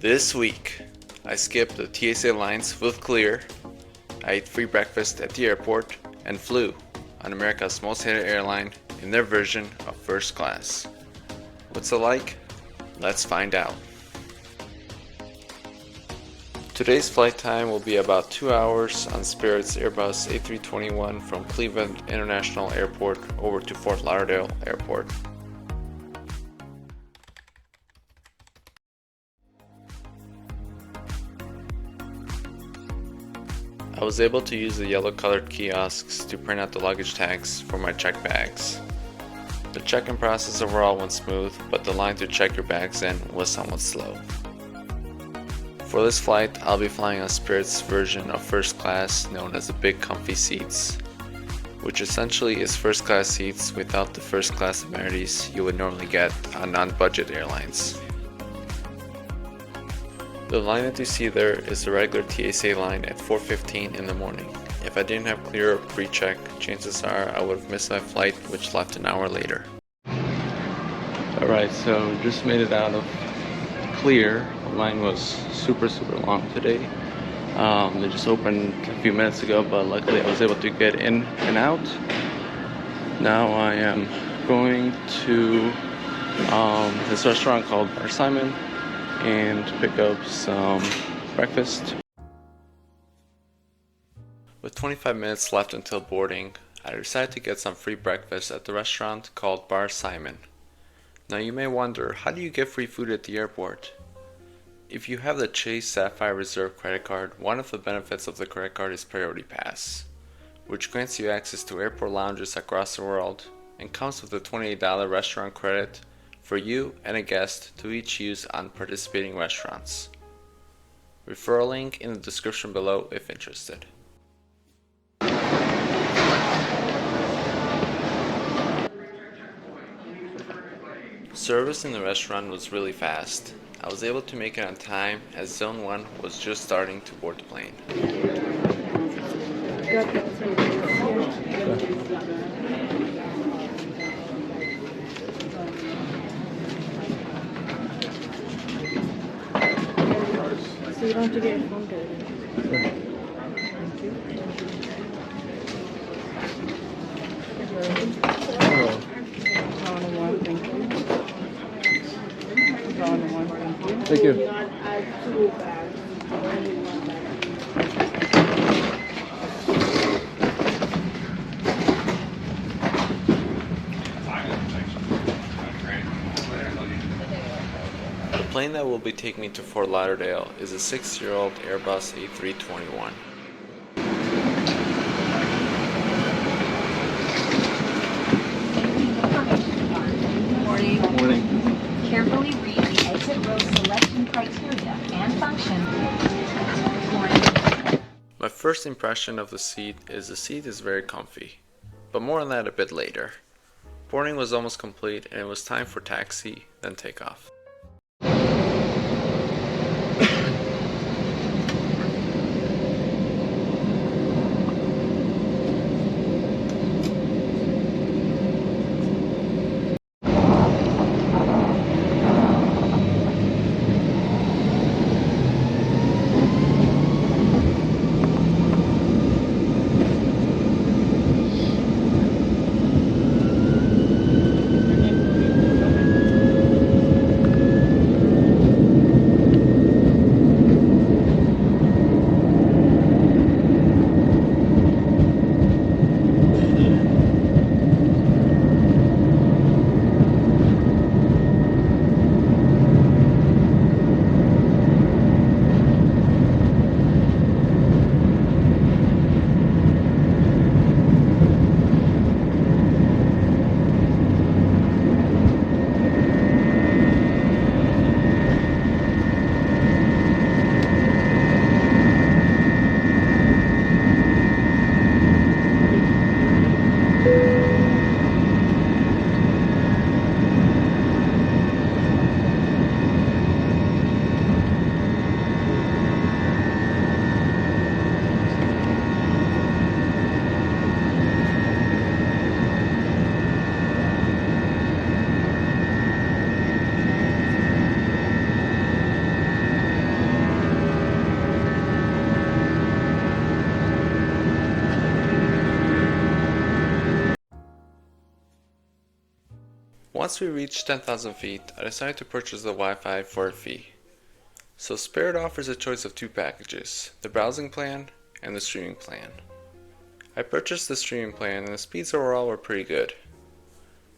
This week, I skipped the TSA lines with Clear, I ate free breakfast at the airport, and flew on America's most hated airline in their version of first class. What's it like? Let's find out. Today's flight time will be about 2 hours on Spirit's Airbus A321 from Cleveland International Airport over to Fort Lauderdale Airport. I was able to use the yellow colored kiosks to print out the luggage tags for my checked bags. The check-in process overall went smooth, but the line to check your bags in was somewhat slow. For this flight, I'll be flying on Spirit's version of first class known as the Big Comfy Seats, which essentially is first class seats without the first class amenities you would normally get on non-budget airlines. The line that you see there is the regular TSA line at 4:15 in the morning. If I didn't have Clear or pre-check, chances are I would have missed my flight, which left an hour later. Alright, so just made it out of Clear. The line was super long today. They just opened a few minutes ago, but luckily I was able to get in and out. Now I am going to this restaurant called Bar Simon and pick up some breakfast. With 25 minutes left until boarding, I decided to get some free breakfast at the restaurant called Bar Simon. Now you may wonder, how do you get free food at the airport? If you have the Chase Sapphire Reserve credit card, one of the benefits of the credit card is Priority Pass, which grants you access to airport lounges across the world and comes with a $28 restaurant credit for you and a guest to each use on participating restaurants. Referral link in the description below if interested. Service in the restaurant was really fast. I was able to make it on time as Zone 1 was just starting to board the plane. So you don't have to get your phone dirty. Thank you. Thank you. The plane that will be taking me to Fort Lauderdale is a 6-year-old Airbus A321. Morning. Carefully read the exit row selection criteria and function. My first impression of the seat is very comfy, but more on that a bit later. Boarding was almost complete and it was time for taxi, then takeoff. Once we reached 10,000 feet, I decided to purchase the Wi-Fi for a fee. So Spirit offers a choice of two packages, the browsing plan and the streaming plan. I purchased the streaming plan and the speeds overall were pretty good.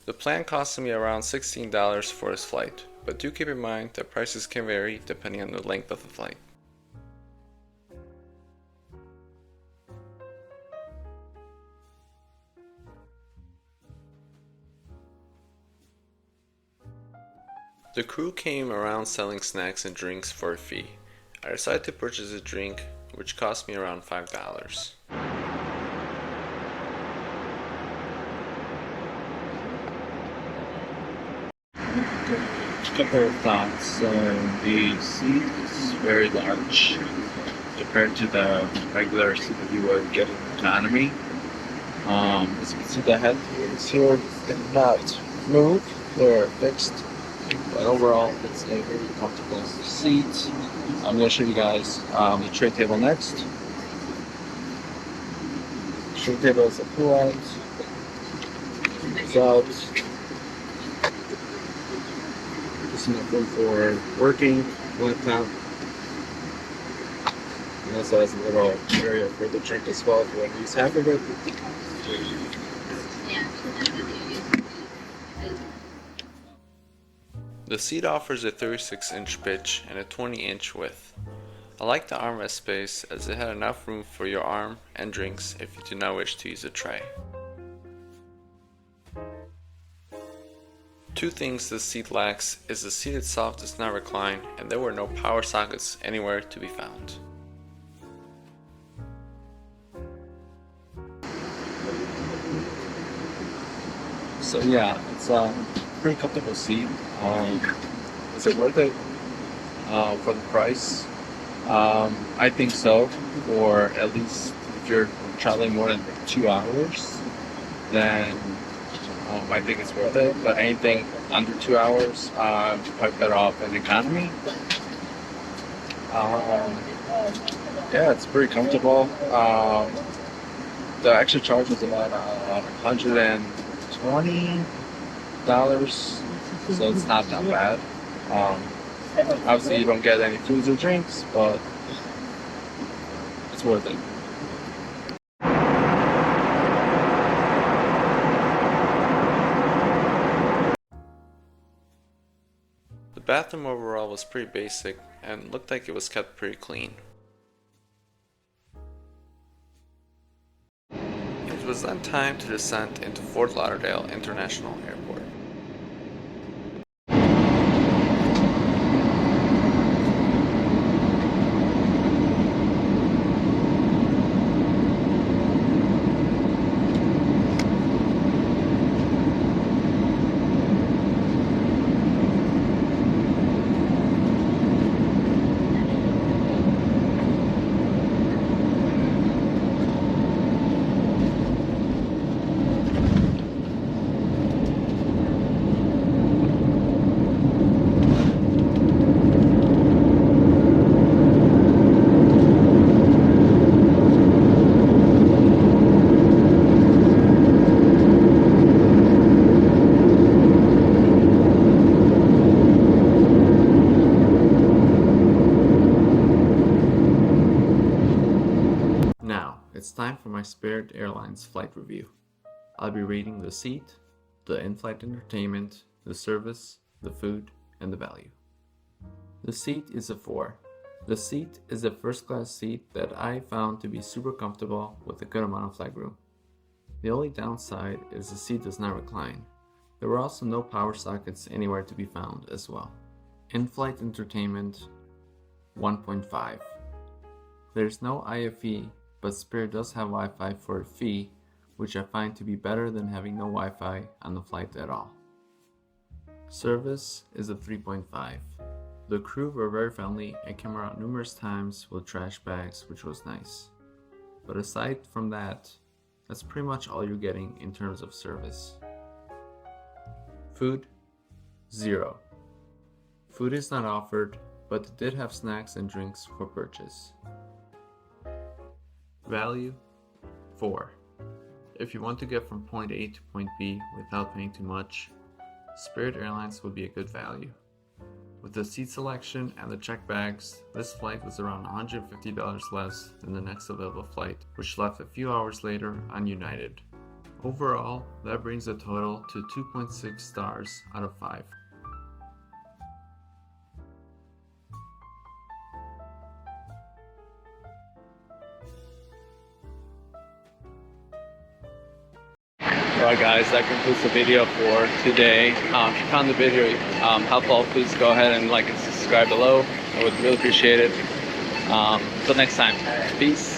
The plan costed me around $16 for this flight, but do keep in mind that prices can vary depending on the length of the flight. The crew came around selling snacks and drinks for a fee. I decided to purchase a drink, which cost me around $5. A couple of thoughts. The seat is very large compared to the regular seat that you would get in economy. As you can see, the headphones here did not move; they're fixed. But overall, it's a very comfortable seat. I'm going to show you guys the tray table next. Tray table is a pull-out. It's out. Just enough room for working laptop. And also has a little area for the drink as well if you want to use half of it. The seat offers a 36-inch pitch and a 20-inch width. I like the armrest space as it had enough room for your arm and drinks if you do not wish to use a tray. Two things this seat lacks is the seat itself does not recline and there were no power sockets anywhere to be found. So yeah, it's a pretty comfortable seat. Is it worth it for the price? I think so. For at least if you're traveling more than 2 hours, then I think it's worth it. But anything under 2 hours, quite better off in economy. Yeah, it's pretty comfortable. The extra charge was about $120, so it's not that bad. Obviously, you don't get any foods or drinks, but it's worth it. The bathroom overall was pretty basic and looked like it was kept pretty clean. It was then time to descend into Fort Lauderdale International Airport. Now, it's time for my Spirit Airlines flight review. I'll be rating the seat, the in-flight entertainment, the service, the food, and the value. The seat is a 4. The seat is a first-class seat that I found to be super comfortable with a good amount of leg room. The only downside is the seat does not recline. There were also no power sockets anywhere to be found as well. In-flight entertainment, 1.5. There's no IFE, but Spirit does have Wi-Fi for a fee, which I find to be better than having no Wi-Fi on the flight at all. Service is a 3.5. The crew were very friendly and came around numerous times with trash bags, which was nice. But aside from that, that's pretty much all you're getting in terms of service. Food, 0. Food is not offered, but it did have snacks and drinks for purchase. Value, 4. If you want to get from point A to point B without paying too much, Spirit Airlines would be a good value. With the seat selection and the checked bags, this flight was around $150 less than the next available flight, which left a few hours later on United. Overall, that brings the total to 2.6 stars out of 5. Alright guys, that concludes the video for today. If you found the video helpful, please go ahead and like and subscribe below. I would really appreciate it. Until next time, peace.